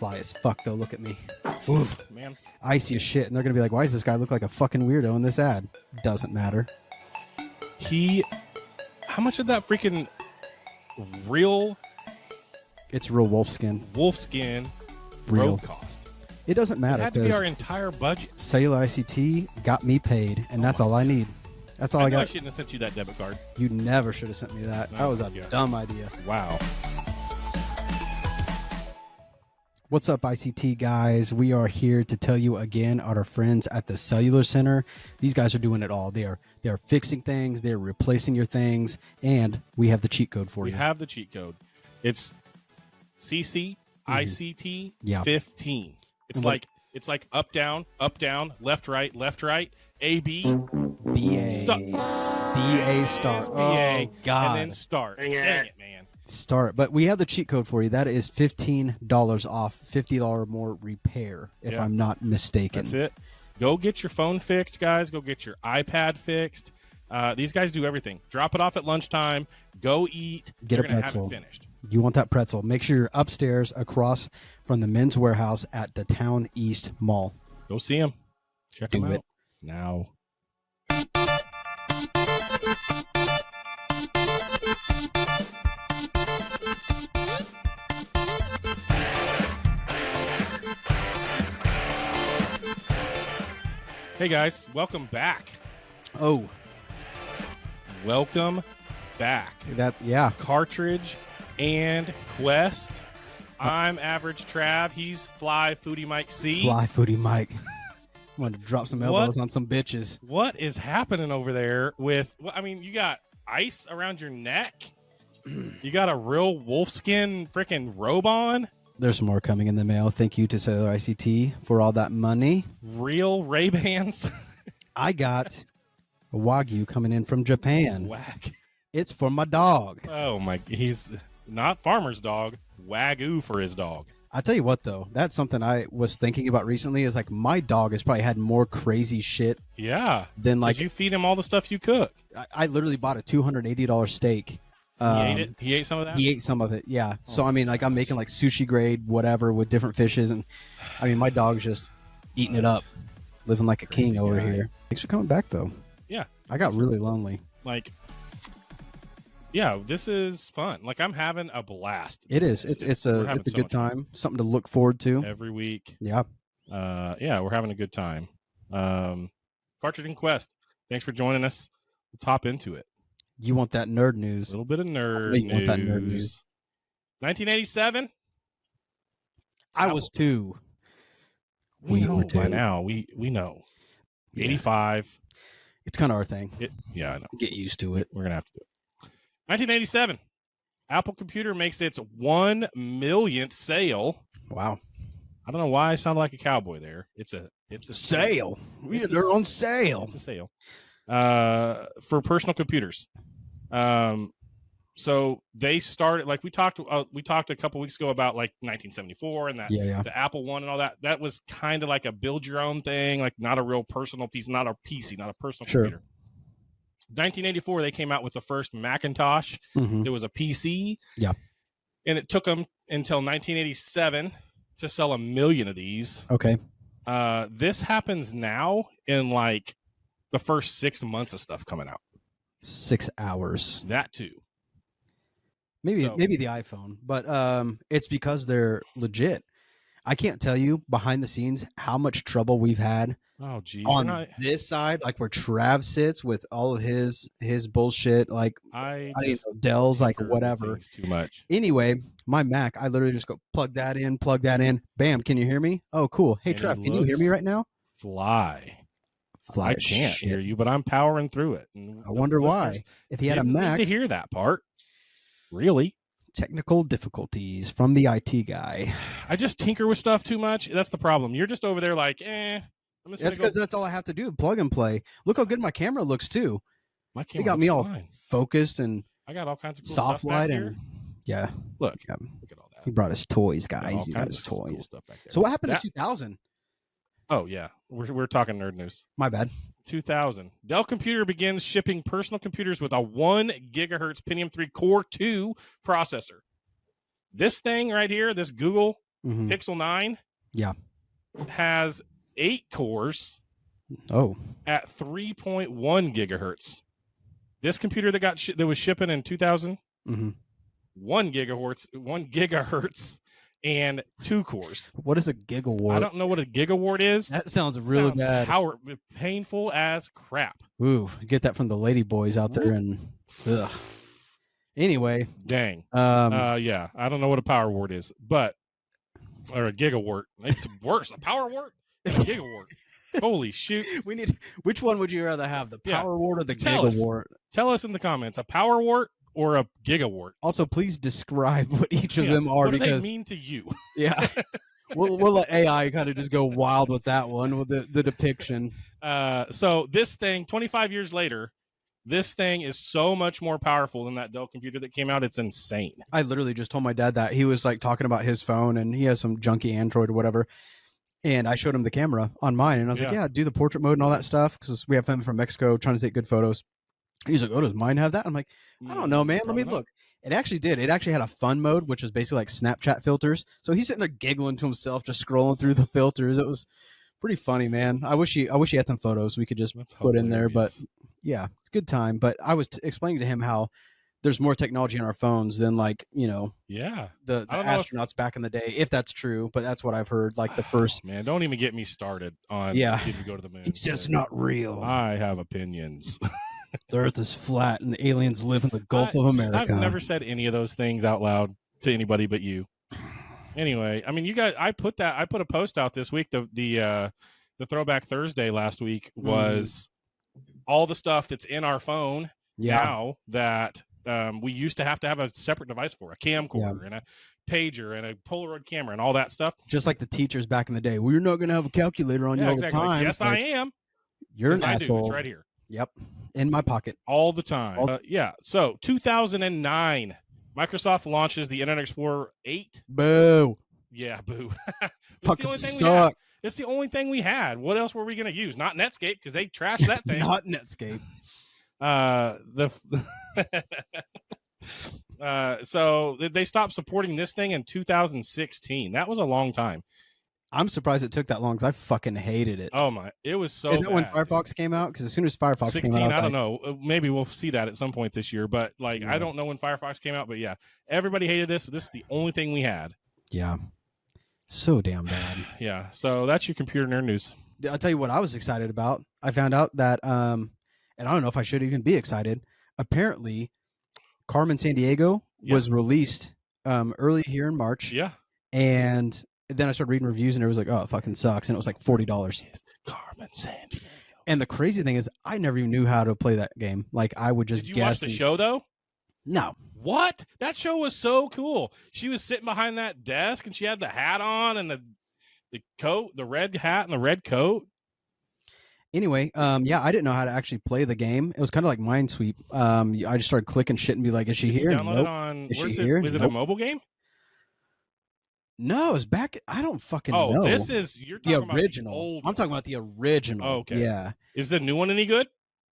fly as fuck, though. Look at me. Oof. Man. Icy as shit. And they're going to be like, why does this guy look like a fucking weirdo in this ad? Doesn't matter. How much did that freaking real... It's real Wolfskin. Wolfskin Real. road cost? It doesn't matter. It had to be our entire budget. Cellular ICT got me paid, and that's all I need. That's all I got. I shouldn't have sent you that debit card. You never should have sent me that. That was a dumb idea. Wow. What's up, ICT guys? We are here to tell you again about our friends at the Cellular Center. These guys are doing it all. They are fixing things, they're replacing your things, and we have the cheat code for you. We have the cheat code. It's CC ICT 15. It's like up down, left right, AB BA start. BA start. BA, oh god. And then start. Dang it, man. Start. But we have the cheat code for you. That is $15 off, $50 more repair, if I'm not mistaken. That's it. Go get your phone fixed, guys. Go get your iPad fixed. These guys do everything. Drop it off at lunchtime. Go eat. Get They're a pretzel. Have it finished. You want that pretzel. Make sure you're upstairs across from the men's warehouse at the Town East Mall. Go see them. Check them out now. Hey guys, welcome back. Oh, welcome back. Cartridge and Quest. I'm Average Trav. He's Fly Foodie Mike C. Fly Foodie Mike. I wanted to drop some elbows on some bitches. What is happening over there with? I mean, you got ice around your neck. You got a real Wolfskin freaking robe on. There's more coming in the mail. Thank you to Cellular ICT for all that money. Real Ray-Bans. I got a Wagyu coming in from Japan. Wag. It's for my dog. Oh my! He's not farmer's dog. Wagyu for his dog. I tell you what, though, that's something I was thinking about recently. Is like my dog has probably had more crazy shit. Yeah. Than like you feed him all the stuff you cook. I literally bought a $280 steak. He ate it. He ate some of that. He ate some of it. Yeah. So I mean, like I'm making like sushi grade whatever with different fishes, and I mean my dog's just eating it up, living like a king over here. Thanks for coming back, though. Yeah. I got really lonely. Like. Yeah, this is fun. Like I'm having a blast. It is. It's a good time. Something to look forward to every week. Yeah. Yeah, we're having a good time. Cartridge and Quest. Thanks for joining us. Let's hop into it. You want that nerd news? A little bit of nerd news. Want that nerd news? 1987. I was 2. We were 2 by now. We know. Yeah. 85. It's kind of our thing. Yeah, I know. Get used to it. We're gonna have to do it. 1987. Apple Computer makes its 1 millionth sale. Wow. I don't know why I sound like a cowboy there. It's a sale. They're on sale. It's a sale. For personal computers. So they started, like we talked a couple weeks ago about like 1974 and that the Apple One and all that. That was kind of like a build your own thing, like not a real personal piece, not a PC, not a personal computer. 1984, they came out with the first Macintosh. There was a PC. Yeah. And it took them until 1987 to sell 1 million of these. Okay. This happens now in like the first 6 months of stuff coming out. 6 hours. That too. Maybe the iPhone, but it's because they're legit. I can't tell you behind the scenes how much trouble we've had. Oh, geez. On this side, like where Trav sits with all of his bullshit, like Dell's, like whatever. Too much. Anyway, my Mac, I literally just go plug that in. Bam, can you hear me? Oh, cool. Hey, Trav, can you hear me right now? Fly. I can't hear you, but I'm powering through it. And I wonder why. If he had a Mac, need to hear that part. Really? Technical difficulties from the IT guy. I just tinker with stuff too much. That's the problem. You're just over there like, That's because that's all I have to do. Plug and play. Look how good my camera looks too. My camera got me all fine. Focused, and I got all kinds of cool soft stuff light back and here. Look at all that. He brought his toys, guys. He got his toys. Cool stuff back there. So what happened in 2000? Oh yeah, we're talking nerd news. My bad. 2000. Dell Computer begins shipping personal computers with a 1 gigahertz Pentium 3 Core 2 processor. This thing right here, this Google Pixel 9 has 8 cores at 3.1 gigahertz. This computer that was shipping in 2000, 1 gigahertz and 2 cores. What is a gigawart? I don't know what a gigawart is. That sounds really bad. Painful as crap. Ooh, get that from the lady boys out there. And anyway, dang. Yeah, I don't know what a power wart is, or a gigawart. It's worse. A power wart and a gigawart. Holy shoot. Which one would you rather have, the power wart or the gigawart? Tell us in the comments, a power wart or a gigawart. Also, please describe what each of them are. What do they mean to you? Yeah. We'll let AI kind of just go wild with that one, with the depiction. So this thing, 25 years later, this thing is so much more powerful than that Dell computer that came out. It's insane. I literally just told my dad that. He was like talking about his phone, and he has some junky Android or whatever. And I showed him the camera on mine, and I was like, yeah, do the portrait mode and all that stuff, because we have family from Mexico trying to take good photos. He's like, oh, does mine have that? I'm like, I don't know, man. Let me look. It actually did. It actually had a fun mode, which was basically like Snapchat filters. So he's sitting there giggling to himself, just scrolling through the filters. It was pretty funny, man. I wish he had some photos we could just put in there. But yeah, it's a good time. But I was explaining to him how there's more technology in our phones than, like, the astronauts back in the day, if that's true. But that's what I've heard. Like the first man, don't even get me started on did we go to the moon? He said it's not real. I have opinions. The Earth is flat and the aliens live in the Gulf of America. I've never said any of those things out loud to anybody but you. Anyway, I mean, you guys, I put a post out this week. The Throwback Thursday last week was all the stuff that's in our phone now that we used to have a separate device for, a camcorder and a pager and a Polaroid camera and all that stuff. Just like the teachers back in the day. Well, you're not going to have a calculator on you all the time. Yes, I am. You're an asshole. It's right here. Yep. In my pocket. All the time. So 2009, Microsoft launches the Internet Explorer 8. Boo. Yeah, boo. Fucking suck. It's the only thing we had. What else were we going to use? Not Netscape, because they trashed that thing. Not Netscape. So they stopped supporting this thing in 2016. That was a long time. I'm surprised it took that long, because I fucking hated it. Oh my! It was so. Is that when Firefox came out? Because as soon as Firefox 16, came out, I don't know. Maybe we'll see that at some point this year. But I don't know when Firefox came out. But yeah, everybody hated this. But this is the only thing we had. Yeah, so damn bad. Yeah. So that's your computer nerd news. I'll tell you what I was excited about. I found out that, and I don't know if I should even be excited. Apparently, Carmen Sandiego was released early here in March. Yeah, and then I started reading reviews, and it was like, oh, it fucking sucks. And it was like $40. Carmen Sandiego. And the crazy thing is, I never even knew how to play that game. Like, I would just guess. Did you watch the show, though? No. What? That show was so cool. She was sitting behind that desk, and she had the hat on and the coat, the red hat and the red coat. Anyway, I didn't know how to actually play the game. It was kind of like Minesweep. I just started clicking shit and be like, is she here? Download it on, is she here? Is it a mobile game? No, it's back. I don't fucking know. Oh, you're talking the original. About the old I'm talking about the original. Oh, okay. Yeah. Is the new one any good?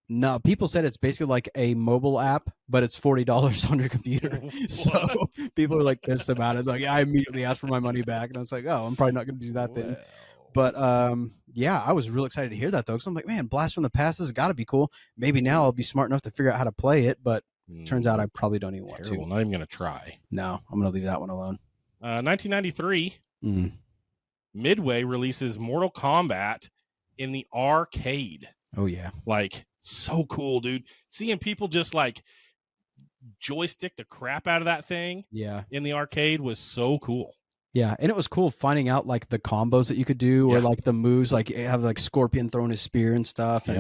No, people said it's basically like a mobile app, but it's $40 on your computer. So people are like pissed about it. Like, I immediately asked for my money back, and I was like, oh, I'm probably not going to do that then. But I was real excited to hear that, though, because I'm like, man, Blast from the Past has got to be cool. Maybe now I'll be smart enough to figure out how to play it, but turns out I probably don't even want to. Not even going to try. No, I'm going to leave that one alone. 1993, Midway releases Mortal Kombat in the arcade. Oh, yeah. Like, so cool, dude. Seeing people just, like, joystick the crap out of that thing in the arcade was so cool. Yeah, and it was cool finding out, like, the combos that you could do or, like, the moves, like, have, like, Scorpion throwing his spear and stuff. And,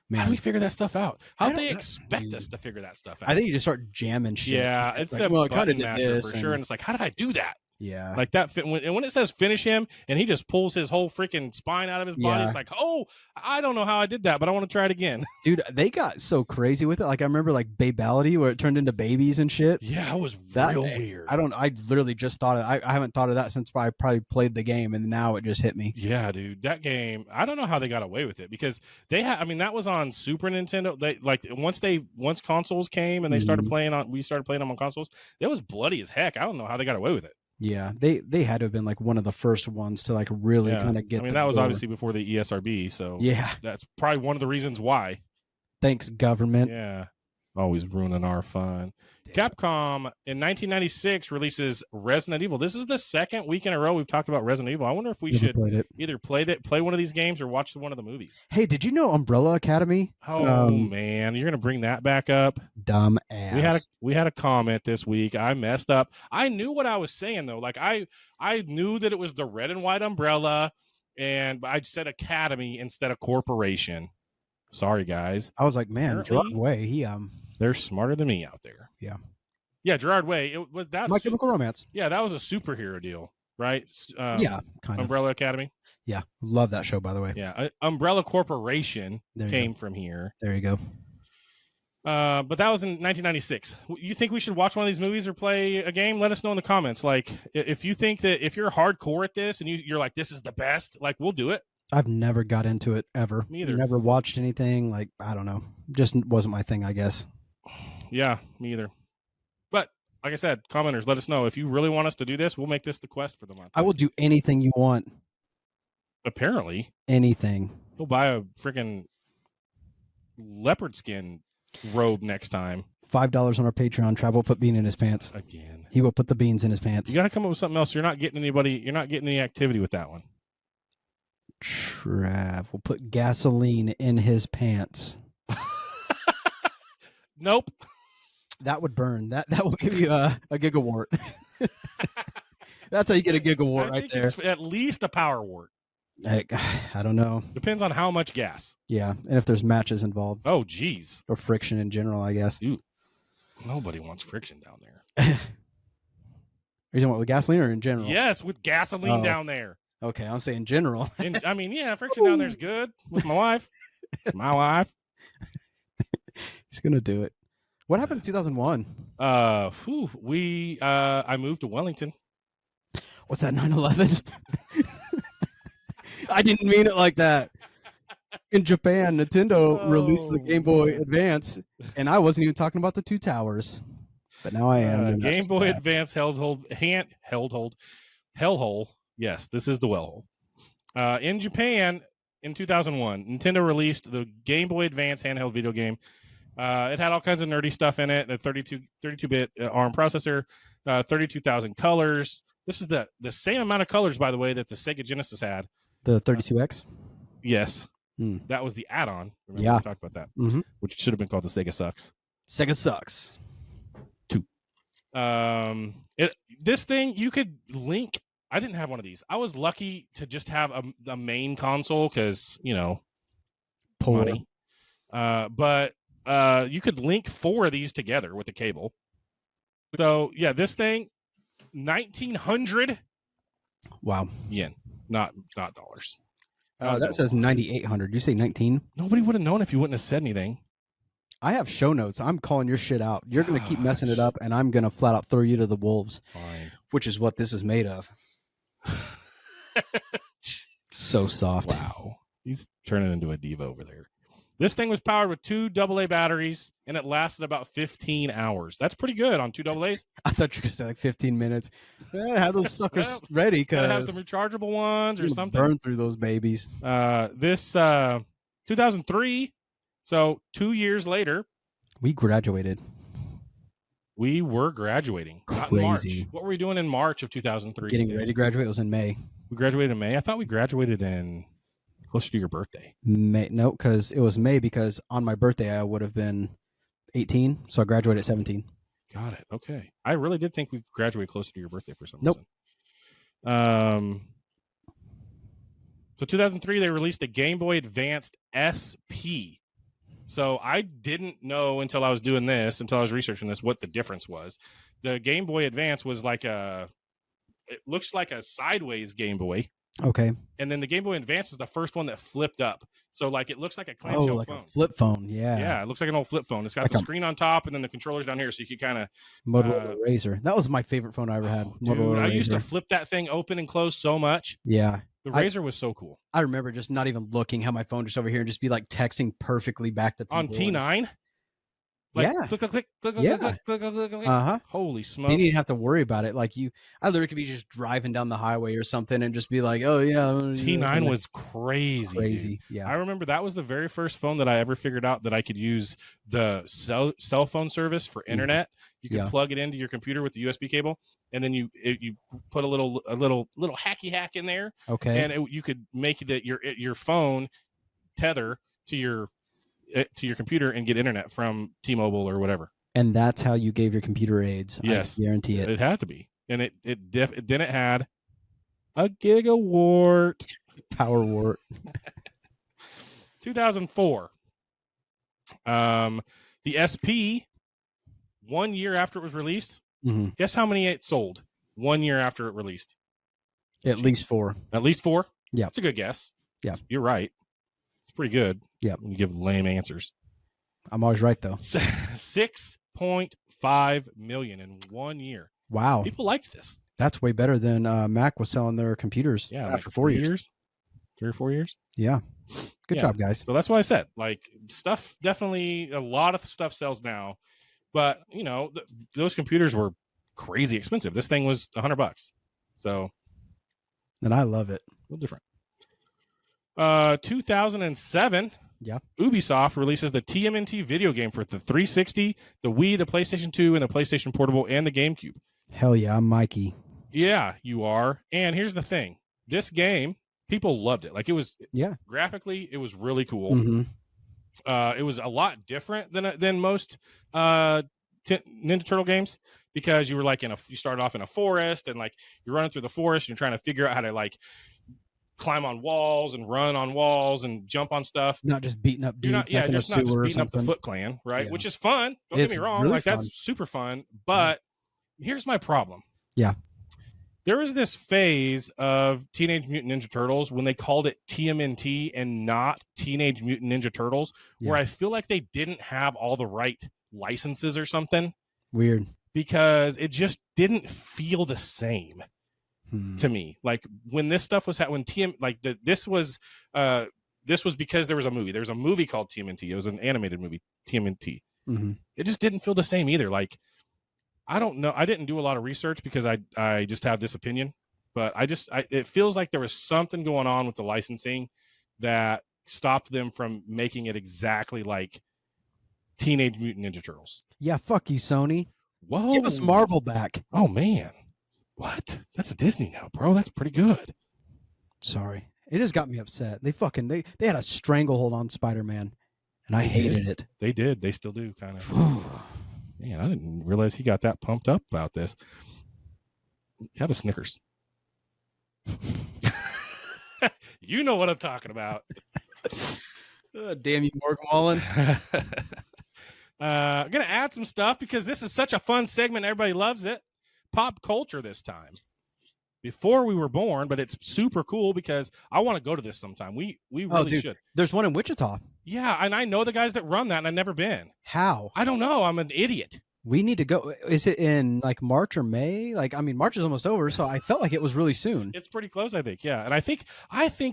man, how do we figure that stuff out? How do they expect us to figure that stuff out? I think you just start jamming shit. Yeah, it's like, a button masher for sure. And it's like, how did I do that? Yeah. Like that fit when it says finish him and he just pulls his whole freaking spine out of his body. It's like, oh, I don't know how I did that, but I want to try it again. Dude, they got so crazy with it. Like, I remember like Babality where it turned into babies and shit. Yeah, it was real weird. I literally just thought of I haven't thought of that since I probably played the game, and now it just hit me. Yeah, dude. That game, I don't know how they got away with it, because that was on Super Nintendo. They like once consoles came and they started playing we started playing them on consoles, it was bloody as heck. I don't know how they got away with it. Yeah, they had to have been like one of the first ones to like really kind of get. I mean, that was obviously before the ESRB, so yeah, that's probably one of the reasons why. Thanks, government. Yeah, always ruining our fun. Damn. Capcom in 1996 releases Resident Evil. This is the second week in a row we've talked about Resident Evil. I wonder if we should either play one of these games or watch one of the movies. Hey, did you know Umbrella Academy? Oh man, you're gonna bring that back up? Dumb ass. We had a comment this week. I messed up. I knew what I was saying though. Like I knew that it was the red and white umbrella, and I said Academy instead of corporation. Sorry, guys. I was like, man, Gerard Way, they're smarter than me out there. Yeah, Gerard Way. It was that My Chemical Romance. Yeah, that was a superhero deal, right? Yeah, kind of. Umbrella Academy. Yeah, love that show, by the way. Yeah, Umbrella Corporation came from here. There you go. But that was in 1996. You think we should watch one of these movies or play a game? Let us know in the comments. Like, if you think that if you're hardcore at this and you're like, this is the best, like, we'll do it. I've never got into it ever. Me either. Never watched anything. Like, I don't know. Just wasn't my thing, I guess. Yeah, me either. But like I said, commenters, let us know if you really want us to do this. We'll make this the quest for the month. I will do anything you want. Apparently, anything. He'll buy a freaking leopard skin robe next time. $5 on our Patreon. Trav will put bean in his pants again. He will put the beans in his pants. You got to come up with something else. You're not getting any activity with that one. Trav will put gasoline in his pants. Nope. That would burn. That will give you a gigawart. That's how you get a gigawart right there. It's at least a power wart. Heck, I don't know. Depends on how much gas. Yeah, and if there's matches involved. Oh, geez. Or friction in general, I guess. Dude, nobody wants friction down there. Are you talking about with gasoline or in general? Yes, with gasoline down there. Okay, I'm saying general. I mean, yeah, friction down there is good with my wife. My wife. He's gonna do it. What happened in 2001? I moved to Wellington. What's that, 9/11? I didn't mean it like that. In Japan, Nintendo released the Game Boy Advance, and I wasn't even talking about the two towers. But now I am. Game Boy Advance hellhole. Yes, this is the well hole. In Japan, in 2001, Nintendo released the Game Boy Advance handheld video game. It had all kinds of nerdy stuff in it, a 32-bit ARM processor, 32,000 colors. This is the same amount of colors, by the way, that the Sega Genesis had. The 32X? Yes. That was the add-on. Remember we talked about that, which should have been called the Sega Sucks. Sega Sucks. 2. This thing, you could link. I didn't have one of these. I was lucky to just have a main console because, money. But you could link 4 of these together with a cable. So, yeah, this thing, 1,900 wow yen, not dollars. That says 9,800. Did you say 19? Nobody would have known if you wouldn't have said anything. I have show notes. I'm calling your shit out. You're going to keep messing it up, and I'm going to flat out throw you to the wolves. Fine. Which is what this is made of. So soft. Wow. He's turning into a diva over there. This thing was powered with 2 AA batteries, and it lasted about 15 hours. That's pretty good on 2 AA's. I thought you were going to say like 15 minutes. Have those suckers ready. Gotta have some rechargeable ones or something. Burn through those babies. This 2003, so 2 years later. We graduated. We were graduating. Not in March. What were we doing in March of 2003? Getting ready to graduate. It was in May. We graduated in May? I thought we graduated in closer to your birthday. May, no, because it was May, because on my birthday I would have been 18, so I graduated at 17. Got it. Okay. I really did think we graduated closer to your birthday for some reason. So 2003, they released the Game Boy Advanced SP. So I didn't know until I was doing this, until I was researching this, what the difference was. The Game Boy Advance was like it looks like a sideways Game Boy. Okay. And then the Game Boy Advance is the first one that flipped up. So like it looks like a clamshell like phone. A flip phone, yeah. Yeah, it looks like an old flip phone. It's got like the screen on top and then the controllers down here, so you could kind of Motorola Razr. That was my favorite phone I ever had. Dude, I used to flip that thing open and close so much. Yeah. The Razr was so cool. I remember just not even looking, have my phone just over here and just be like texting perfectly back to people. On T9? Like, yeah. click, click, click, click, Yeah. click, click, click, click, click. Uh-huh. Holy smokes. You didn't have to worry about it. Like I literally could be just driving down the highway or something and just be like, oh yeah. T9 was crazy. Dude. Yeah. I remember that was the very first phone that I ever figured out that I could use the cell phone service for internet. You could plug it into your computer with the USB cable, and then you put a little hacky hack in there. Okay. And you could make your phone tether to your computer and get internet from T-Mobile or whatever. And that's how you gave your computer AIDS. Yes, I guarantee it. It had to be, and it had a gigawart power wart. 2004. The SP, 1 year after it was released. Mm-hmm. Guess how many it sold 1 year after it released? At least 4. At least 4. Yeah, that's a good guess. Yeah, you're right. It's pretty good. Yeah, when you give lame answers. I'm always right though. 6.5 million in 1 year. Wow, people liked this. That's way better than Mac was selling their computers. Yeah, after like 4 years. 3 or 4 years. Yeah, good job, guys. So that's why I said, like, stuff, definitely a lot of stuff sells now, but you know, those computers were crazy expensive. This thing was $100. So, and I love it. A little different. 2007. Yeah. Ubisoft releases the TMNT video game for the 360, the Wii, the PlayStation 2, and the PlayStation Portable, and the GameCube. Hell yeah, I'm Mikey. Yeah, you are. And here's the thing. This game, people loved it. Like, it was, graphically, it was really cool. Mm-hmm. It was a lot different than most Ninja Turtle games, because you were like you started off in a forest, and like you're running through the forest and you're trying to figure out how to like climb on walls and run on walls and jump on stuff. Not just beating up dudes. You're not just beating up the Foot Clan, right? Yeah. Which is fun. Don't get me wrong. Really like fun. That's super fun. But here's my problem. Yeah. There was this phase of Teenage Mutant Ninja Turtles when they called it TMNT and not Teenage Mutant Ninja Turtles, where I feel like they didn't have all the right licenses or something. Weird. Because it just didn't feel the same to me. Like when this stuff was this was because there was a movie. There was a movie called TMNT. It was an animated movie, TMNT. Mm-hmm. It just didn't feel the same either. Like, I don't know. I didn't do a lot of research because I just have this opinion, but it feels like there was something going on with the licensing that stopped them from making it exactly like Teenage Mutant Ninja Turtles. Yeah, fuck you, Sony. Whoa. Give us Marvel back. Oh, man. What? That's a Disney now, bro. That's pretty good. Sorry. It just got me upset. They had a stranglehold on Spider-Man, and I hated it. They did. They still do, kind of. Man, I didn't realize he got that pumped up about this. Have a Snickers. You know what I'm talking about. Damn you, Morgan Wallen. I'm going to add some stuff because this is such a fun segment. Everybody loves it. Pop culture this time. Before we were born, but it's super cool because I want to go to this sometime. We really should. There's one in Wichita. Yeah, and I know the guys that run that, and I've never been. How? I don't know. I'm an idiot. We need to go. Is it in like March or May? Like, I mean, March is almost over, so I felt like it was really soon. It's pretty close, I think. Yeah, and I think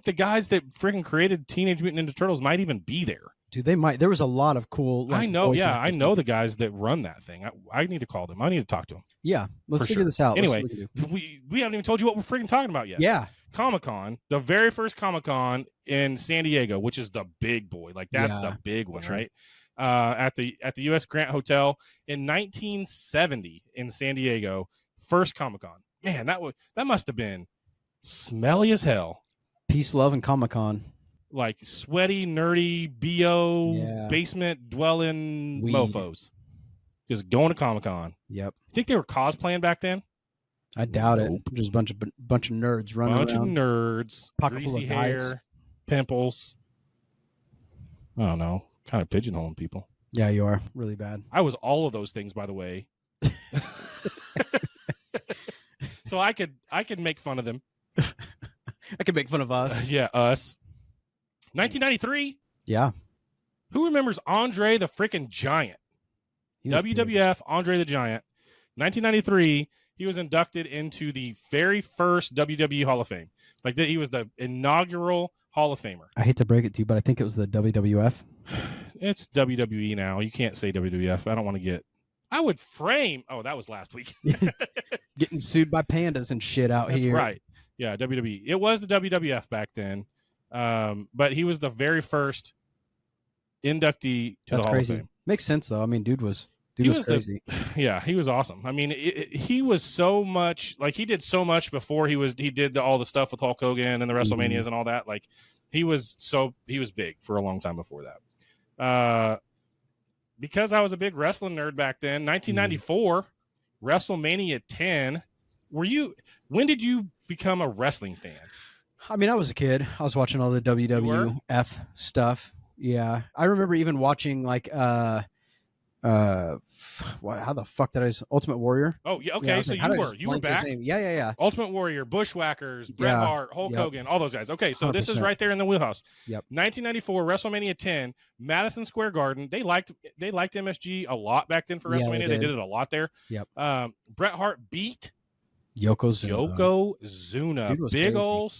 the guys that freaking created Teenage Mutant Ninja Turtles might even be there. Dude, they might. There was a lot of cool. Like, I know. Yeah, I know the guys that run that thing. I need to call them. I need to talk to them. Yeah, let's figure this out. Anyway, we haven't even told you what we're freaking talking about yet. Yeah, Comic-Con, the very first Comic-Con in San Diego, which is the big boy. Like that's the big one, right? At the U.S. Grant Hotel in 1970 in San Diego, first Comic-Con. Man, that must have been smelly as hell. Peace, love, and Comic-Con. Like sweaty, nerdy, BO, basement dwelling mofos. Just going to Comic-Con. Yep. You think they were cosplaying back then? I doubt it. Just a bunch of nerds running around. Bunch of nerds. Pocket full of hair, pimples. I don't know. Kind of pigeonholing people. Yeah, you are. Really bad. I was all of those things, by the way. So I could make fun of them. I could make fun of us. Yeah, us. 1993. Yeah. Who remembers Andre the freaking Giant? WWF big. Andre the Giant. 1993, he was inducted into the very first WWE Hall of Fame. Like he was the inaugural Hall of Famer. I hate to break it to you, but I think it was the WWF. It's WWE now. You can't say WWF. I don't want to get. I would frame. Oh, that was last week. Getting sued by pandas and shit out That's here. Right. Yeah, WWE. It was the WWF back then, but he was the very first inductee to the Hall of Fame. Makes sense though. I mean, dude was crazy. Yeah, he was awesome. I mean, he was so much like he did so much before he did all the stuff with Hulk Hogan and the WrestleManias and all that. Like he was big for a long time before that. Because I was a big wrestling nerd back then, 1994, WrestleMania 10. When did you become a wrestling fan? I mean, I was a kid. I was watching all the WWF stuff. Yeah. I remember even watching like how the fuck did I Ultimate Warrior? Oh, yeah, okay. So you were back. Yeah. Ultimate Warrior, Bushwhackers, Bret Hart, Hulk Hogan, all those guys. Okay, so 100%. This is right there in the wheelhouse. Yep. 1994 WrestleMania 10, Madison Square Garden. They liked MSG a lot back then for WrestleMania. They did it a lot there. Yep. Bret Hart beat Yokozuna. Big old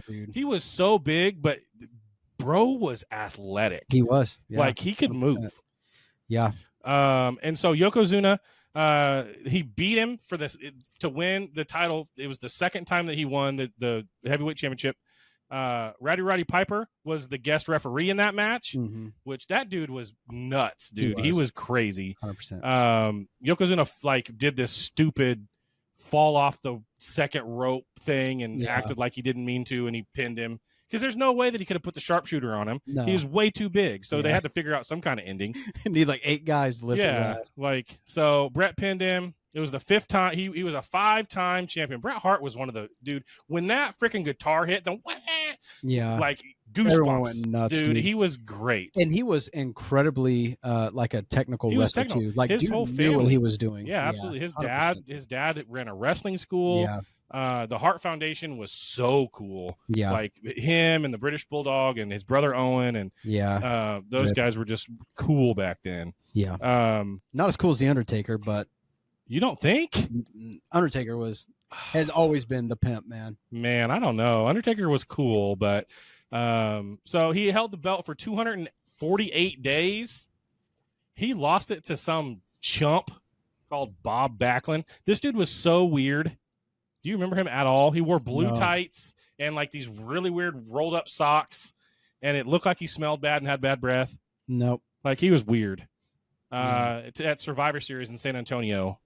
dude. He was so big, but bro was athletic. He was. Yeah, like he could 100%. Move. Yeah. And so Yokozuna, he beat him for this to win the title. It was the second time that he won the heavyweight championship. Roddy Piper was the guest referee in that match, which that dude was nuts, dude. He was crazy. 100%. Yokozuna like did this stupid fall off the second rope thing and acted like he didn't mean to, and he pinned him. Because there's no way that he could have put the sharpshooter on him. No. He was way too big. So they had to figure out some kind of ending. Need like 8 guys to lift his ass. Like, so Bret pinned him. It was the 5th time. He was a 5-time champion. Bret Hart was one of the, dude, when that freaking guitar hit, like goosebumps. Everyone went nuts, dude. He was great. And he was incredibly like a technical wrestler too. Like his whole family knew what he was doing. Yeah, absolutely. His dad ran a wrestling school. Yeah. The Hart Foundation was so cool. Yeah. Like him and the British Bulldog and his brother Owen and those guys were just cool back then. Yeah. Not as cool as the Undertaker, but you don't think? Undertaker has always been the pimp, man. Man, I don't know. Undertaker was cool, but so he held the belt for 248 days. He lost it to some chump called Bob Backlund. This dude was so weird. Do you remember him at all? He wore blue tights and like these really weird rolled up socks, and it looked like he smelled bad and had bad breath. Nope. Like he was weird. At Survivor Series in San Antonio,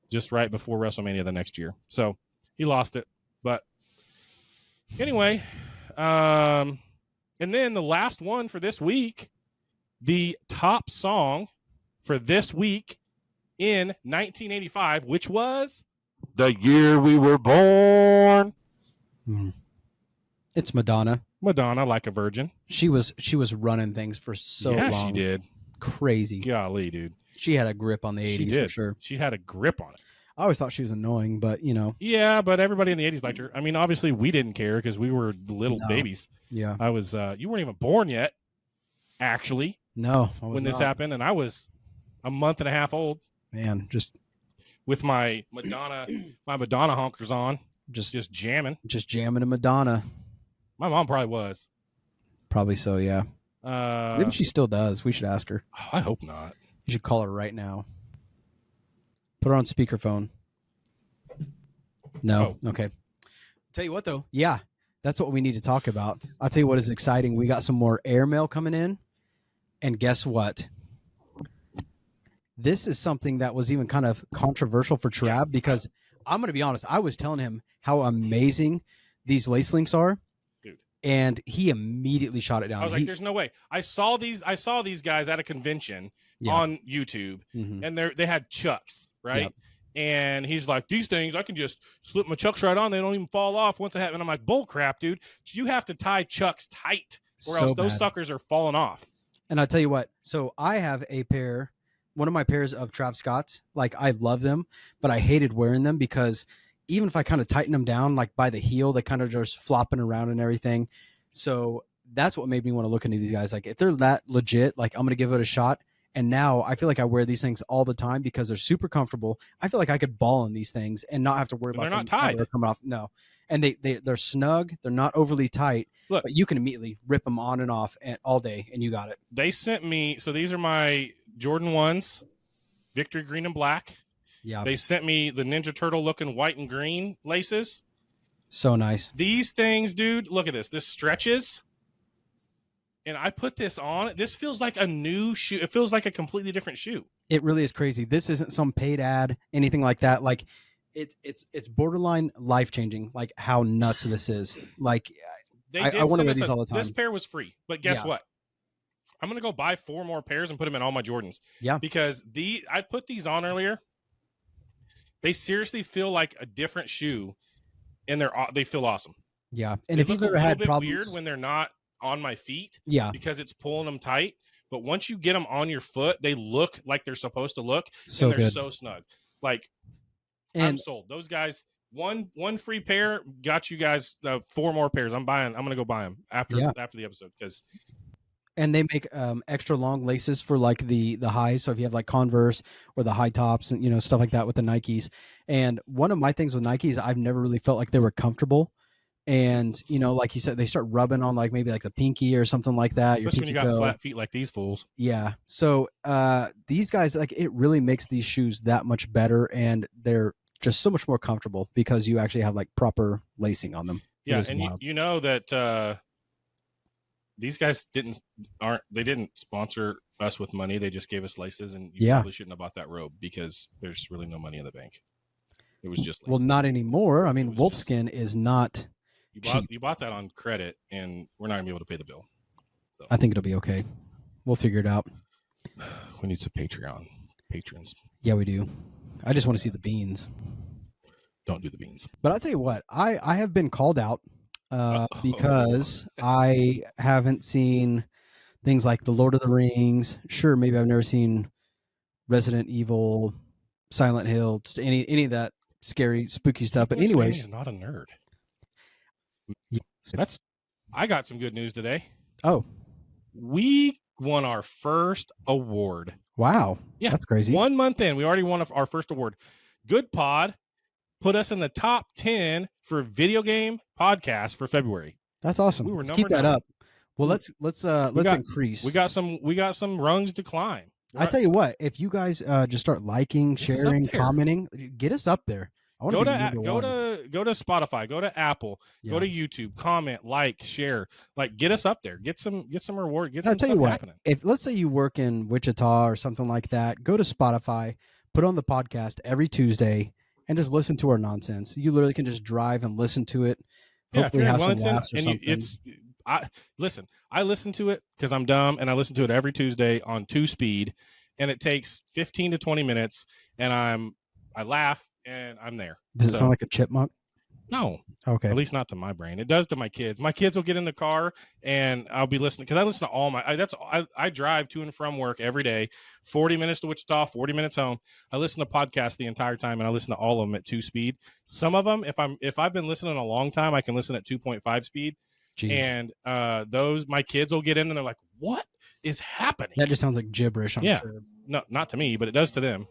just right before WrestleMania the next year. So he lost it. But anyway, and then the last one for this week, the top song for this week in 1985, which was the year we were born. It's Madonna. Madonna, Like a Virgin. She was running things for so long. Yeah, she did. Crazy. Golly, dude. She had a grip on the 80s for sure. She had a grip on it. I always thought she was annoying, but you know. Yeah, but everybody in the 80s liked her. I mean, obviously we didn't care because we were little babies. Yeah. I was you weren't even born yet, actually. No, when this happened, and I was a month and a half old. Man, just with my Madonna honkers on, just jamming to Madonna. My mom probably was. Probably so, yeah. Maybe she still does. We should ask her. Oh, I hope not. You should call her right now. Put her on speakerphone. No. Oh. Okay. Tell you what, though. Yeah, that's what we need to talk about. I'll tell you what is exciting. We got some more airmail coming in. And guess what? This is something that was even kind of controversial for Trav because I'm going to be honest. I was telling him how amazing these lace links are. Dude. And he immediately shot it down. I was like, there's no way. I saw these guys at a convention on YouTube and they had Chucks, right? Yep. And he's like, these things, I can just slip my Chucks right on. They don't even fall off once I have. And I'm like, bull crap, dude. You have to tie Chucks tight or else those suckers are falling off. And I'll tell you what. So I have one of my pairs of Trav Scott's. Like, I love them, but I hated wearing them because even if I kind of tighten them down, like by the heel, they kind of just flopping around and everything. So that's what made me want to look into these guys. Like, if they're that legit, like, I'm going to give it a shot. And now I feel like I wear these things all the time because they're super comfortable. I feel like I could ball in these things and not have to worry about them not tied. Coming off. No. and they're snug. They're not overly tight. Look, but you can immediately rip them on and off all day, and you got it. They sent me, so these are my Jordan 1s, Victory Green and Black. Yeah. They sent me the Ninja Turtle looking white and green laces. So nice. These things, dude, look at this. This stretches. And I put this on. This feels like a new shoe. It feels like a completely different shoe. It really is crazy. This isn't some paid ad, anything like that. Like it's borderline life-changing, like how nuts this is. Like I want to wear these all the time. This pair was free, but guess what? I'm going to go buy 4 more pairs and put them in all my Jordans. Yeah. Because I put these on earlier. They seriously feel like a different shoe, and they feel awesome. Yeah. And if you've ever had problems, weird when they're not on my feet. Yeah. Because it's pulling them tight. But once you get them on your foot, they look like they're supposed to look. So and they're good. So snug. Like, I'm sold. Those guys, one free pair got you guys 4 more pairs. I'm going to go buy them after the episode because. And they make extra long laces for like the highs. So if you have like Converse or the high tops and stuff like that with the Nikes. And one of my things with Nikes, I've never really felt like they were comfortable. And like you said, they start rubbing on like maybe like the pinky or something like that. Especially when you got flat feet like these fools. Yeah. So these guys, like, it really makes these shoes that much better, and they're just so much more comfortable because you actually have like proper lacing on them. Yeah, and you know that these guys didn't sponsor us with money. They just gave us laces, and you probably shouldn't have bought that robe because there's really no money in the bank. It was just laces. Well, not anymore. I mean, Wolfskin is not. You bought that on credit, and we're not gonna be able to pay the bill. So. I think it'll be okay. We'll figure it out. We need some patrons. Yeah, we do. I just want to see the beans. Don't do the beans. But I'll tell you what, I have been called out because I haven't seen things like The Lord of the Rings. Sure, maybe I've never seen Resident Evil, Silent Hill, any of that scary, spooky stuff. But anyways, he's not a nerd. I got some good news today. Oh, we won our first award. Wow. Yeah, that's crazy. 1 month in, we already won our first award. Good Pod put us in the top 10 for video game podcast for February. That's awesome. Let's keep that up. Well, let's increase. We got some rungs to climb. I tell you what, if you guys just start liking, sharing, commenting, get us up there. Go to Spotify, go to Apple, go to YouTube, comment, like, share, like get us up there, get some reward, get some stuff happening. If let's say you work in Wichita or something like that, go to Spotify, put on the podcast every Tuesday, and just listen to our nonsense. You literally can just drive and listen to it. Hopefully have some laughs or something. I listen to it because I'm dumb, and I listen to it every Tuesday on 2-speed, and it takes 15 to 20 minutes, and I laugh. And I'm there. Does it sound like a chipmunk? No. Okay. At least not to my brain. It does to my kids. My kids will get in the car and I'll be listening because I listen to all my. I drive to and from work every day, 40 minutes to Wichita, 40 minutes home. I listen to podcasts the entire time, and I listen to all of them at 2-speed. Some of them, if I've been listening a long time, I can listen at 2.5 speed. Jeez. And those my kids will get in and they're like, "What is happening?" That just sounds like gibberish. I'm sure. No, not to me, but it does to them.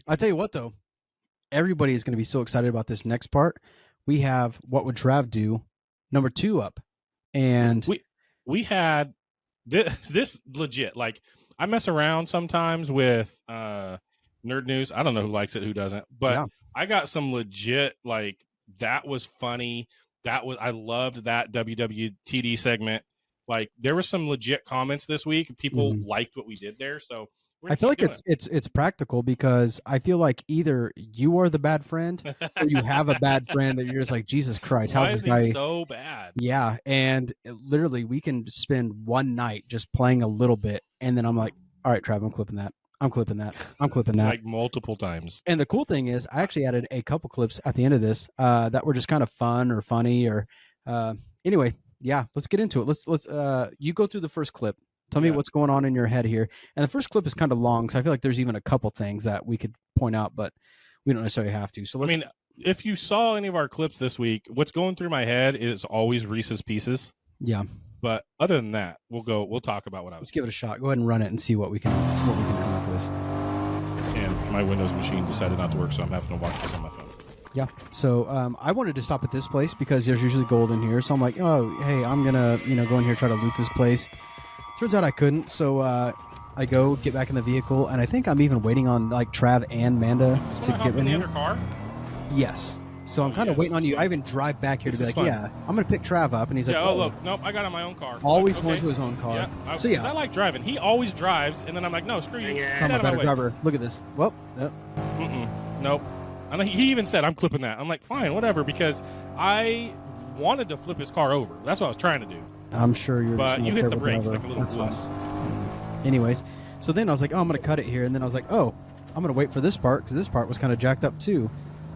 I tell you what, though. Everybody is going to be so excited about this next part. We have What Would Trav Do number 2 up. And we had this legit. Like, I mess around sometimes with nerd news. I don't know who likes it, who doesn't. But I got some legit, like, that was funny. I loved that WWTD segment. Like, there were some legit comments this week. People liked what we did there. So I feel like it's practical because I feel like either you are the bad friend or you have a bad friend that you're just like, Jesus Christ, how's this guy so bad? Yeah, and literally we can spend one night just playing a little bit, and then I'm like, all right, Trav, I'm clipping that. Like multiple times. And the cool thing is, I actually added a couple clips at the end of this that were just kind of fun or funny or anyway. Yeah, let's get into it. Let's you go through the first clip. Tell me what's going on in your head here. And the first clip is kind of long, so I feel like there's even a couple things that we could point out, but we don't necessarily have to. So if you saw any of our clips this week, what's going through my head is always Reese's Pieces. Yeah. But other than that, we'll talk about what I was. Let's give it a shot. Go ahead and run it and see what we can come up with. And my Windows machine decided not to work, so I'm having to watch this on my phone. Yeah. So I wanted to stop at this place because there's usually gold in here. So I'm like, oh, hey, I'm gonna go in here, try to loot this place. Turns out I couldn't. So I go get back in the vehicle, and I think I'm even waiting on like Trav and Manda to get in the here. other car. Yes. So I'm kind of waiting on you. I even drive back here to be like, yeah, I'm gonna pick Trav up, and he's like, oh look, nope, I got on my own car. Always going to his own car. Yeah. So yeah, I like driving. He always drives, and then I'm like, no, screw you. So I'm a better driver. Look at this. Well, nope. And he even said, I'm clipping that. I'm like, fine, whatever, because I wanted to flip his car over. That's what I was trying to do. I'm sure you're. But you hit the brakes driver. like a little wuss. Anyways, so then I was like, oh, I'm gonna cut it here, and then I was like, oh, I'm gonna wait for this part because this part was kind of jacked up too.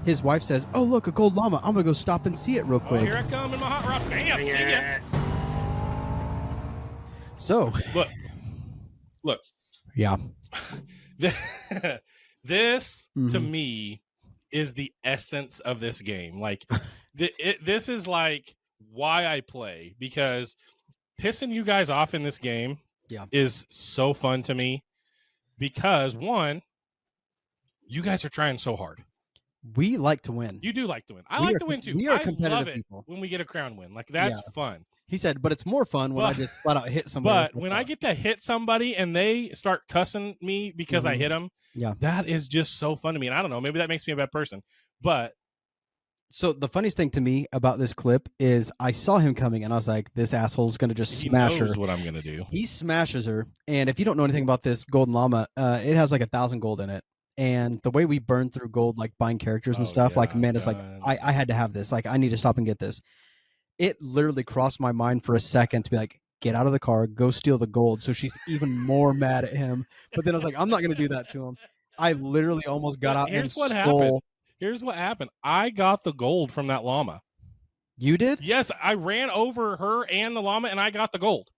His wife says, oh, look, a gold llama. I'm gonna go stop and see it real quick. Here I come in my hot rod. Bam, see ya. So look. Yeah. This to me is the essence of this game. Like this is like why I play, because pissing you guys off in this game is so fun to me, because one, you guys are trying so hard. We like to win. You do like to win. I like to win too. We are competitive love it people. When we get a crown win. Like that's fun. He said, but it's more fun when I just flat out hit somebody. But when I get to hit somebody and they start cussing me because I hit them, that is just so fun to me. And I don't know, maybe that makes me a bad person. But so the funniest thing to me about this clip is I saw him coming and I was like, this asshole's going to just smash her. He knows what I'm going to do. He smashes her. And if you don't know anything about this golden llama, it has like 1,000 gold in it. And the way we burn through gold, like buying characters and stuff, like Amanda's like, I had to have this. Like, I need to stop and get this. It literally crossed my mind for a second to be like, get out of the car, go steal the gold. So she's even more mad at him. But then I was like, I'm not going to do that to him. I literally almost got out and stole. Here's what happened. I got the gold from that llama. You did? Yes, I ran over her and the llama, and I got the gold.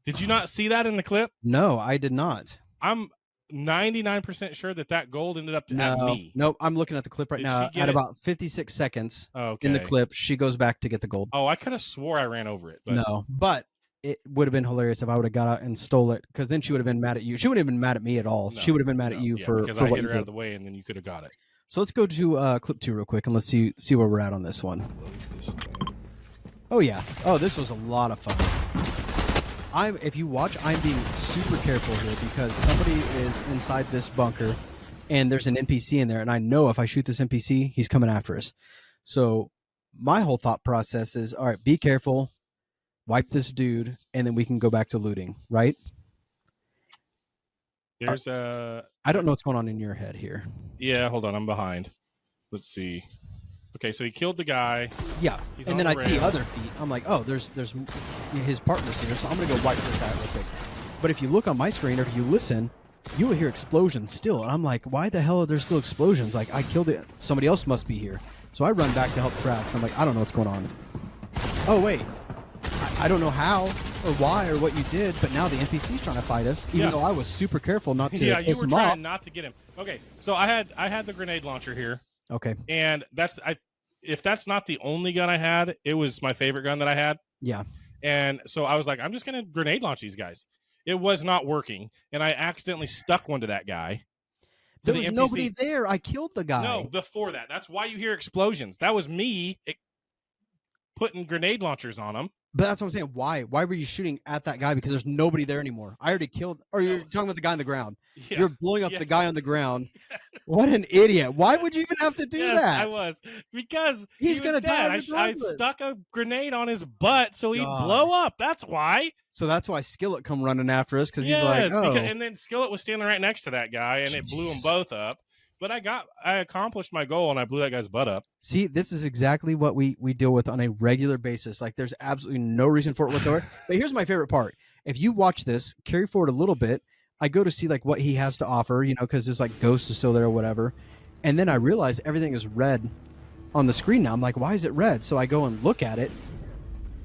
Did you not see that in the clip? No, I did not. I'm 99% sure that gold ended up at me. Nope, I'm looking at the clip right now. At about 56 seconds in the clip, she goes back to get the gold. Oh, I could have swore I ran over it. But... No, but it would have been hilarious if I would have got out and stole it, because then she would have been mad at you. She wouldn't have been mad at me at all. She would have been mad at you because I hit her out of the way, and then you could have got it. So let's go to clip 2 real quick, and let's see where we're at on this one. Oh yeah. Oh, this was a lot of fun. If you watch, I'm being super careful here because somebody is inside this bunker, and there's an NPC in there, and I know if I shoot this NPC, he's coming after us. So my whole thought process is, all right, be careful, wipe this dude, and then we can go back to looting, right? There's I don't know what's going on in your head here. Yeah, hold on, I'm behind. Let's see. Okay, so he killed the guy. Yeah, and then I see other feet. I'm like, oh, there's his partners here, so I'm gonna go wipe this guy real quick. But if you look on my screen or if you listen, you will hear explosions still, and I'm like, why the hell are there still explosions? Like, I killed it. Somebody else must be here. So I run back to help Travis. I'm like, I don't know what's going on. Oh wait, I don't know how or why or what you did, but now the NPC's trying to fight us, even though I was super careful not to piss him off. Yeah, you were trying not to get him. Okay, so I had the grenade launcher here. Okay. And if that's not the only gun I had, it was my favorite gun that I had. Yeah. And so I was like, I'm just going to grenade launch these guys. It was not working, and I accidentally stuck one to that guy. There was nobody there. I killed the guy. No, before that. That's why you hear explosions. That was me putting grenade launchers on him. But that's what I'm saying. Why? Why were you shooting at that guy? Because there's nobody there anymore. I already killed. Or you're talking about the guy on the ground. Yeah. You're blowing up the guy on the ground. Yes. What an idiot! Why would you even have to do that? I was, because he's gonna die. I stuck a grenade on his butt, so he'd blow up. That's why. So that's why Skillet come running after us, because he's like, oh. And then Skillet was standing right next to that guy, and it blew them both up. But I accomplished my goal, and I blew that guy's butt up. See, this is exactly what we deal with on a regular basis. Like, there's absolutely no reason for it whatsoever. But here's my favorite part. If you watch this, carry forward a little bit, I go to see, like, what he has to offer, because there's, like, Ghost is still there or whatever. And then I realize everything is red on the screen now. I'm like, why is it red? So I go and look at it,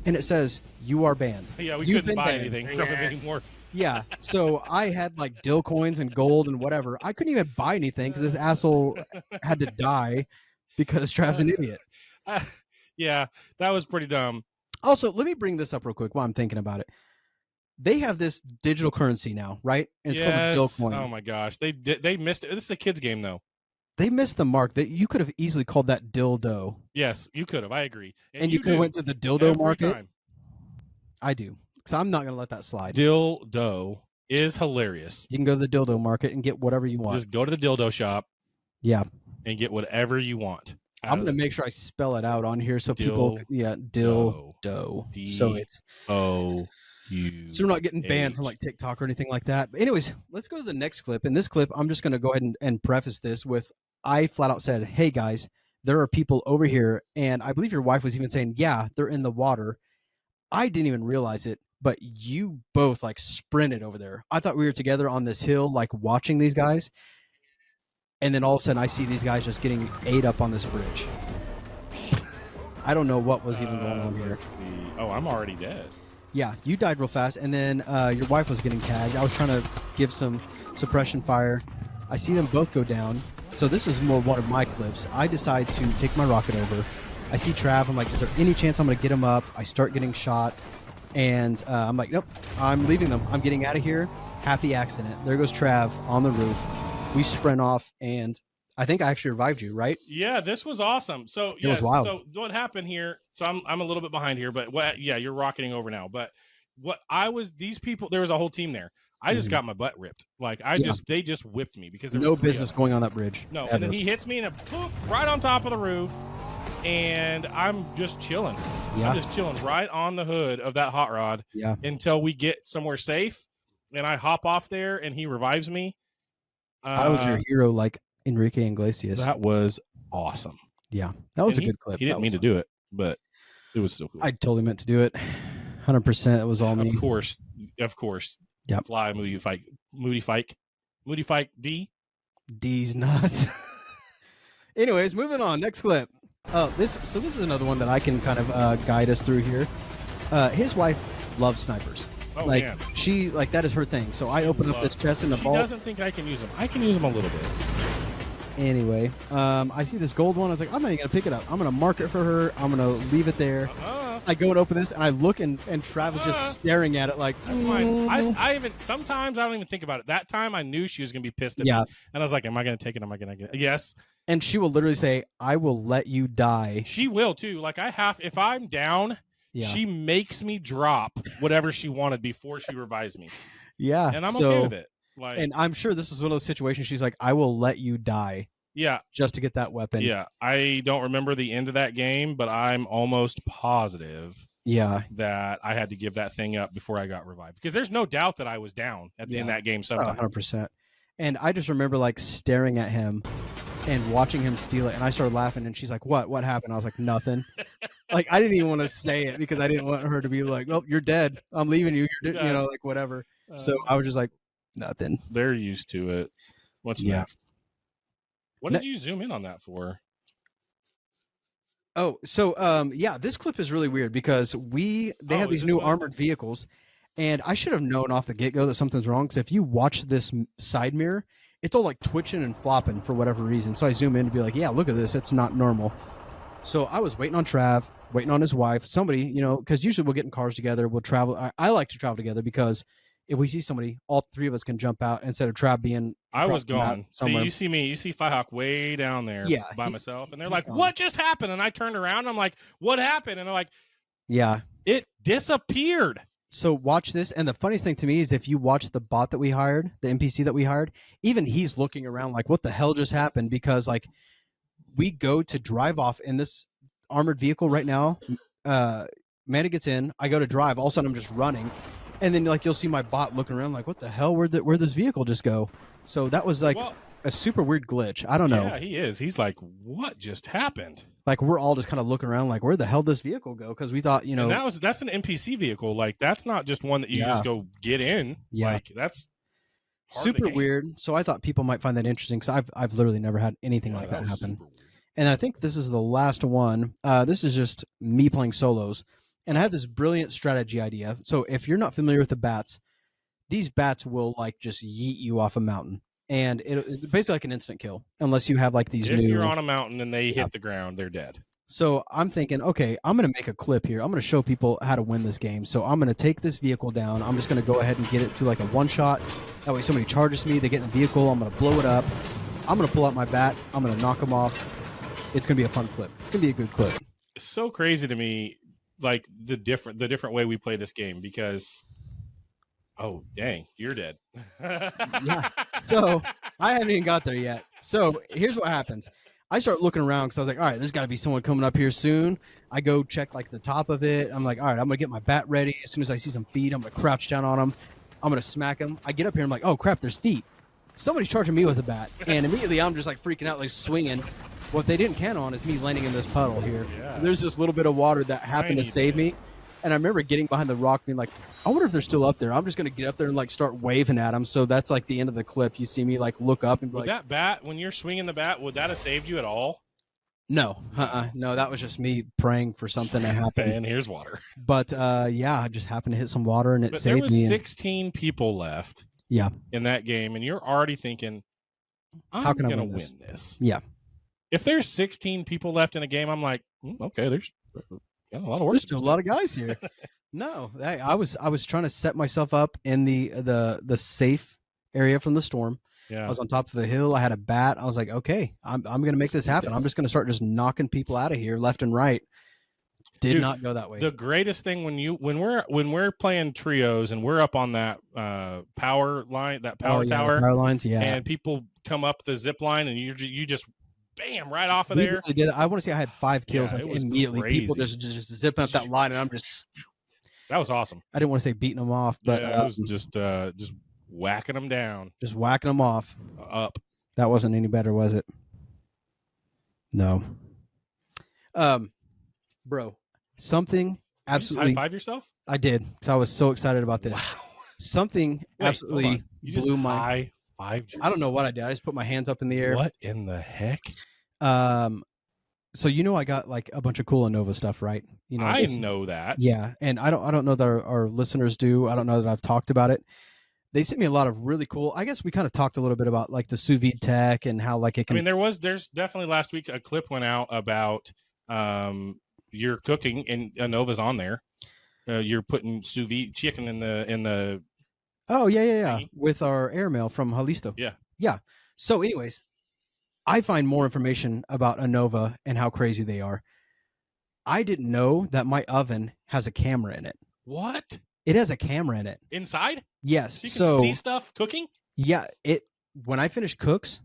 and it says, you are banned. Yeah, we couldn't buy anything from it anymore. Yeah, so I had like dill coins and gold and whatever. I couldn't even buy anything because this asshole had to die because Trav's an idiot. Yeah, that was pretty dumb. Also, let me bring this up real quick while I'm thinking about it. They have this digital currency now, right? And it's called a dill coin. Oh my gosh, they missed it. This is a kid's game though. They missed the mark. That you could have easily called that dildo. Yes, you could have. I agree. And you could have went to the dildo market. Time. I do, because I'm not going to let that slide. Dildo is hilarious. You can go to the dildo market and get whatever you want. Just go to the dildo shop. Yeah. And get whatever you want. I'm going to make sure I spell it out on here so people, dildo. So it's so we're not getting banned from like TikTok or anything like that. But anyways, let's go to the next clip. In this clip, I'm just going to go ahead and preface this with, I flat out said, hey guys, there are people over here. And I believe your wife was even saying, yeah, they're in the water. I didn't even realize it, but you both like sprinted over there. I thought we were together on this hill, like watching these guys. And then all of a sudden I see these guys just getting ate up on this bridge. I don't know what was even going on here. Oh, I'm already dead. Yeah, you died real fast. And then your wife was getting tagged. I was trying to give some suppression fire. I see them both go down. So this is more one of my clips. I decide to take my rocket over. I see Trav. I'm like, is there any chance I'm going to get him up? I start getting shot. And I'm like, nope, I'm leaving them. I'm getting out of here. Happy accident. There goes Trav on the roof. We sprint off, and I think I actually revived you, right? Yeah, this was awesome. So it was wild. So what happened here? So I'm a little bit behind here, but you're rocketing over now. But these people, there was a whole team there. I just got my butt ripped. Like they just whipped me because there was no business going on that bridge. No, ever. And then he hits me and boop, right on top of the roof, and I'm just chilling. Yeah. I'm just chilling right on the hood of that hot rod. Yeah. Until we get somewhere safe, and I hop off there, and he revives me. I was your hero, like Enrique Iglesias. That was awesome. Yeah, that was a good clip. He didn't mean to do it, but it was still cool. I totally meant to do it. 100%. It was all me. Of course. Yep. Fly, Moody Fike D. D's nuts. Anyways, moving on. Next clip. This is another one that I can kind of guide us through here. His wife loves snipers. Oh, like man. She like that is her thing. So I open up this chest in the vault. She doesn't think I can use them. I can use them a little bit. Anyway, I see this gold one. I was like, I'm not even gonna pick it up. I'm gonna mark it for her. I'm gonna leave it there. I go and open this, and I look, and Travis just staring at it like. That's fine. Sometimes I don't even think about it. That time I knew she was gonna be pissed at me, and I was like, am I gonna take it? Am I gonna get it? Yes. And she will literally say, "I will let you die." She will too. Like if I'm down. Yeah. She makes me drop whatever she wanted before she revives me. Yeah. And I'm okay with it. Like, and I'm sure this is one of those situations she's like, I will let you die. Yeah. Just to get that weapon. Yeah. I don't remember the end of that game, but I'm almost positive that I had to give that thing up before I got revived. Because there's no doubt that I was down in that game sometime. 100%. And I just remember like staring at him and watching him steal it. And I started laughing, and she's like, what happened? I was like, nothing. Like, I didn't even want to say it because I didn't want her to be like, well, you're dead. I'm leaving you. You're you know, like whatever. So I was just like, nothing. They're used to it. What's next? What did you zoom in on that for? Oh, so this clip is really weird because they have these new armored vehicles, and I should have known off the get-go that something's wrong, because if you watch this side mirror, it's all like twitching and flopping for whatever reason. So I zoom in to be like, yeah, look at this. It's not normal. So I was waiting on Trav, waiting on his wife, somebody, because usually we'll get in cars together. We'll travel. I like to travel together because if we see somebody, all three of us can jump out instead of Trav being. I was gone. See, you see me. You see Firehawk way down there by myself. And they're like, gone. What just happened? And I turned around. And I'm like, what happened? And they're like, yeah, it disappeared. So watch this. And the funniest thing to me is if you watch the bot that we hired, the NPC that we hired, even he's looking around like, what the hell just happened? Because like, we go to drive off in this armored vehicle right now. Amanda gets in. I go to drive. All of a sudden, I'm just running. And then like you'll see my bot looking around like, what the hell? Where'd this vehicle just go? So that was like a super weird glitch. I don't know. Yeah, he is. He's like, what just happened? Like we're all just kind of looking around like, where the hell did this vehicle go? Because we thought, and that's an NPC vehicle. Like that's not just one that you just go get in. Yeah. Like that's super weird. So I thought people might find that interesting because I've literally never had anything like that happen. And I think this is the last one. This is just me playing solos. And I have this brilliant strategy idea. So if you're not familiar with the bats, these bats will like just yeet you off a mountain. And it's basically like an instant kill. Unless you have like these If you're on a mountain and they hit the ground, they're dead. So I'm thinking, okay, I'm going to make a clip here. I'm going to show people how to win this game. So I'm going to take this vehicle down. I'm just going to go ahead and get it to like a one shot. That way somebody charges me, they get in the vehicle, I'm going to blow it up. I'm going to pull out my bat. I'm going to knock them off. It's going to be a fun clip. It's going to be a good clip. It's so crazy to me, like the different way we play this game, because oh dang, you're dead. Yeah. So I haven't even got there yet. So here's what happens. I start looking around because I was like, all right, there's got to be someone coming up here soon. I go check like the top of it. I'm like, all right, I'm going to get my bat ready. As soon as I see some feet, I'm going to crouch down on them. I'm going to smack them. I get up here. I'm like, oh, crap, there's feet. Somebody's charging me with a bat. And immediately I'm just like freaking out, like swinging. What they didn't count on is me landing in this puddle here. Yeah. There's this little bit of water that happened to save me. And I remember getting behind the rock being like, I wonder if they're still up there. I'm just going to get up there and like start waving at them. So that's like the end of the clip. You see me like look up and be like, that bat, when you're swinging the bat, would that have saved you at all? No, no, that was just me praying for something to happen. And here's water. But yeah, I just happened to hit some water and it saved me. There was 16 people left. Yeah. In that game, and you're already thinking, how can I win this? Yeah. If there's 16 people left in a game, I'm like, okay, there's a lot of work. There's still a lot of guys here. No, I was trying to set myself up in the safe area from the storm. Yeah. I was on top of a hill. I had a bat. I was like, okay, I'm going to make this happen. I'm just going to start just knocking people out of here left and right. Did not go that way. The greatest thing when we're playing trios and we're up on that power line, that power tower, power lines, yeah, and people come up the zip line and you just bam right off of there. I want to say I had 5 kills immediately. Crazy. People just zipping up that line, and I'm just. That was awesome. I didn't want to say beating them off, but I was just whacking them down, just whacking them off. Up. That wasn't any better, was it? No. Bro, something absolutely. You high-five yourself? I did, because I was so excited about this. Wow. Something absolutely blew my. High-five. I don't know what I did. I just put my hands up in the air. What in the heck? So I got like a bunch of cool Innova stuff, right? I know that. Yeah, and I don't know that our listeners do. I don't know that I've talked about it. They sent me a lot of really cool. I guess we kind of talked a little bit about like the sous vide tech and how like it can. I mean, there's definitely last week a clip went out about you're cooking and Innova's on there. You're putting sous vide chicken in the. Oh yeah, with our airmail from Jalisco. Yeah. So, anyways, I find more information about Innova and how crazy they are. I didn't know that my oven has a camera in it. What? It has a camera in it. Inside? Yes. So you can see stuff cooking? Yeah. When I finish cooks,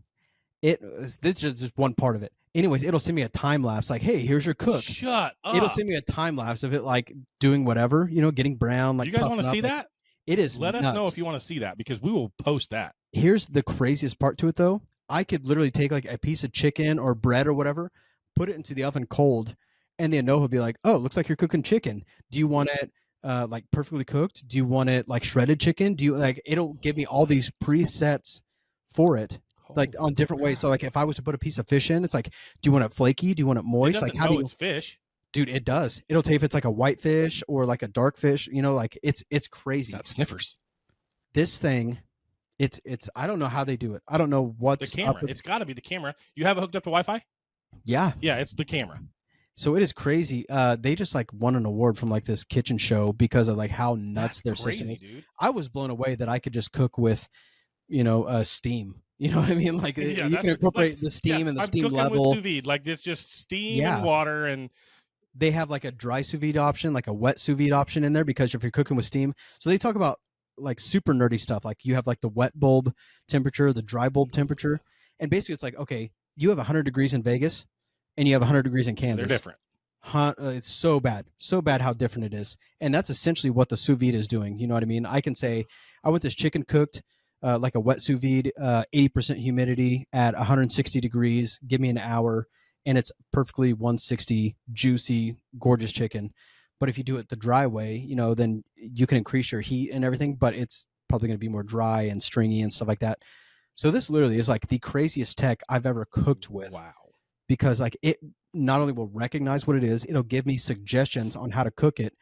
this is just one part of it. Anyways, it'll send me a time lapse like, hey, here's your cook. Shut up. It'll send me a time lapse of it like doing whatever, getting brown. Like, you guys want to see that? It is. Let us know if you want to see that, because we will post that. Here's the craziest part to it, though. I could literally take like a piece of chicken or bread or whatever, put it into the oven cold, and the Innova will be like, oh, it looks like you're cooking chicken. Do you want it like perfectly cooked? Do you want it like shredded chicken? Do you it'll give me all these presets for it, like on different ways. So like if I was to put a piece of fish in, it's like, do you want it flaky? Do you want it moist? It doesn't like how know do you? It's fish. Dude, it does. It'll tell you if it's like a white fish or like a dark fish. Like it's crazy. Got sniffers. This thing. It's I don't know how they do it. I don't know what's the camera. It's got to be the camera. You have it hooked up to Wi-Fi? Yeah. Yeah, it's the camera. So it is crazy. They just like won an award from like this kitchen show because of like how nuts their system is. Dude. I was blown away that I could just cook with, steam. You know what I mean? Like you can incorporate the steam and the steam level. With sous vide, like it's just steam and water, and they have like a dry sous vide option, like a wet sous vide option in there because if you're cooking with steam. So they talk about like super nerdy stuff. Like you have like the wet bulb temperature, the dry bulb temperature. And basically it's like, okay, you have 100 degrees in Vegas and you have 100 degrees in Kansas. They're different. It's so bad how different it is. And that's essentially what the sous vide is doing. You know what I mean? I can say, I want this chicken cooked like a wet sous vide, 80% humidity at 160 degrees. Give me an hour and it's perfectly 160, juicy, gorgeous chicken. But if you do it the dry way, then you can increase your heat and everything, but it's probably going to be more dry and stringy and stuff like that. So this literally is like the craziest tech I've ever cooked with. Wow. Because like it not only will recognize what it is, it'll give me suggestions on how to cook it.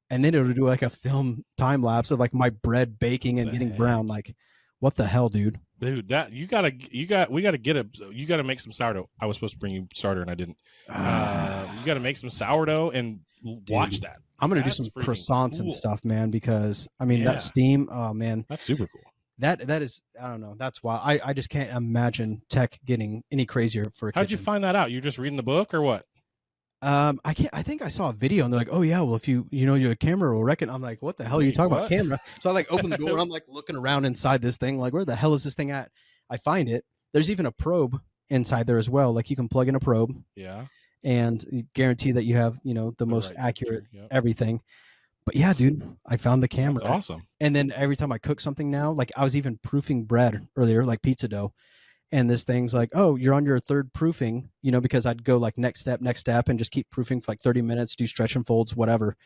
And then it'll do like a film time lapse of like my bread baking and getting brown. Like, what the hell, dude? Dude, that we gotta make some sourdough. I was supposed to bring you starter and I didn't. You gotta make some sourdough and watch that. I'm gonna do some croissants and stuff, man, because I mean that steam, oh man. That's super cool. That is, I don't know. That's why I just can't imagine tech getting any crazier for a How'd kitchen. you find that out? You're just reading the book or what? I think I saw a video and they're like, oh yeah, well if your camera will reckon. I'm like, what the hell are you talking about camera? So I like open the door and I'm like looking around inside this thing, like where the hell is this thing at? I find it. There's even a probe inside there as well. Like you can plug in a probe. Yeah. And guarantee that you have, the most accurate everything. But yeah, dude, I found the camera. That's awesome. And then every time I cook something now, like I was even proofing bread earlier, like pizza dough. And this thing's like, oh, you're on your third proofing, because I'd go like next step, and just keep proofing for like 30 minutes, do stretch and folds, whatever.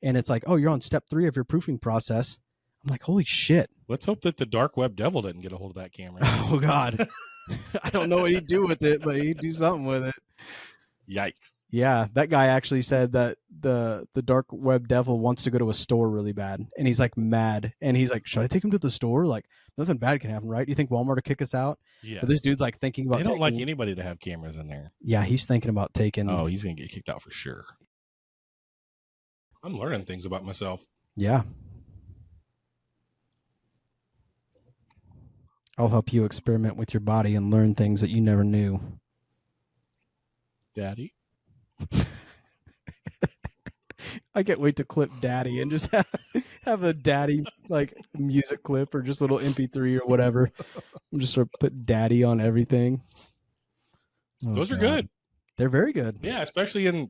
And it's like, oh, you're on step 3 of your proofing process. I'm like, holy shit. Let's hope that the dark web devil didn't get a hold of that camera. Oh, God. I don't know what he'd do with it, but he'd do something with it. Yikes. Yeah, that guy actually said that the dark web devil wants to go to a store really bad, and he's like mad, and he's like, should I take him to the store? Like nothing bad can happen, right? Do you think Walmart will kick us out? Yeah. This dude's like thinking about. They don't like anybody to have cameras in there. Yeah, he's thinking about taking. Oh, he's gonna get kicked out for sure. I'm learning things about myself. Yeah. I'll help you experiment with your body and learn things that you never knew. Daddy. I can't wait to clip Daddy and just have a Daddy like music clip or just a little MP3 or whatever. I'm just sort of put Daddy on everything. Oh, those are good. They're very good. Yeah, especially in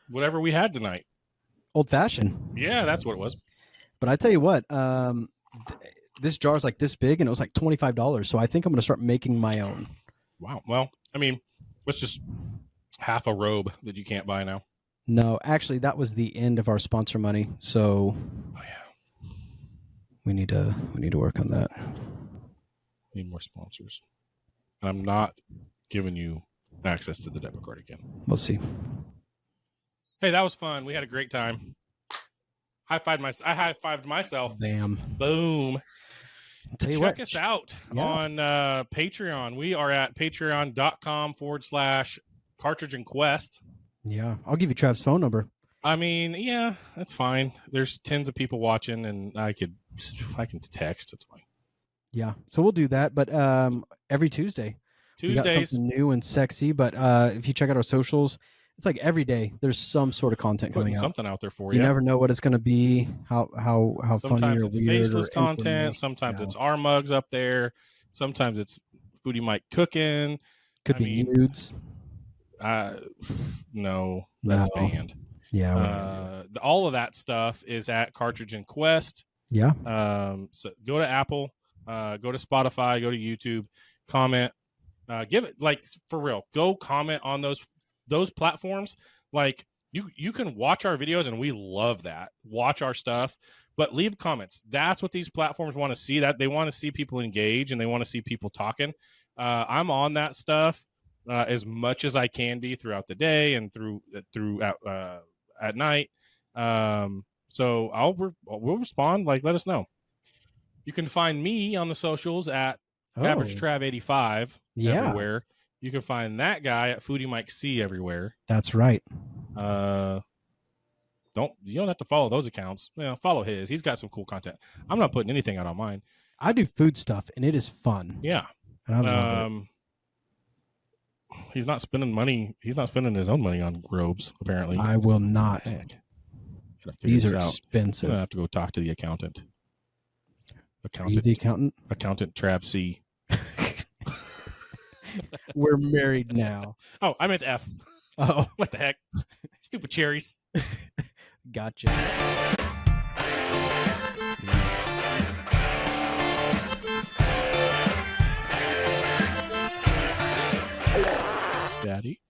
whatever we had tonight. Old fashioned. Yeah, that's what it was. But I tell you what, this jar's like this big and it was like $25. So I think I'm going to start making my own. Wow. Well, I mean, what's just half a robe that you can't buy now? No, actually, that was the end of our sponsor money. So, oh yeah, we need to work on that. Need more sponsors. I'm not giving you access to the debit card again. We'll see. Hey, that was fun. We had a great time. I high-fived myself. Bam. Boom. Check us out on Patreon. We are at patreon.com/Cartridge and Quest. Yeah, I'll give you Trav's phone number. I mean, yeah, that's fine. There's tens of people watching, and I can text. It's fine. Yeah, so we'll do that. But every Tuesdays, we got something new and sexy. But if you check out our socials, it's like every day there's some sort of content coming out. Something out there for you. You never know what it's going to be. How sometimes funny or it's weird faceless content. Sometimes it's our mugs up there. Sometimes it's Foodie Mike cooking. Could be nudes. No, that's banned. Yeah. All of that stuff is at Cartridge and Quest. Yeah. So go to Apple, go to Spotify, go to YouTube, comment, give it like for real. Go comment on those platforms. Like you can watch our videos and we love that. Watch our stuff, but leave comments. That's what these platforms want to see. That they want to see people engage and they want to see people talking. I'm on that stuff. As much as I can be throughout the day and through at night. So we'll respond. Like, let us know. You can find me on the socials at AverageTrav85 everywhere. You can find that guy at Foodie Mike C everywhere. That's right. You don't have to follow those accounts. Follow his. He's got some cool content. I'm not putting anything out on mine. I do food stuff and it is fun. Yeah. And I love it. He's not spending money. He's not spending his own money on robes, apparently. I will not. Heck. These are expensive. I'm gonna have to go talk to the accountant. Are you the accountant? Accountant Trav C. We're married now. Oh, I meant F. Oh. What the heck? Stupid cherries. Gotcha. Daddy.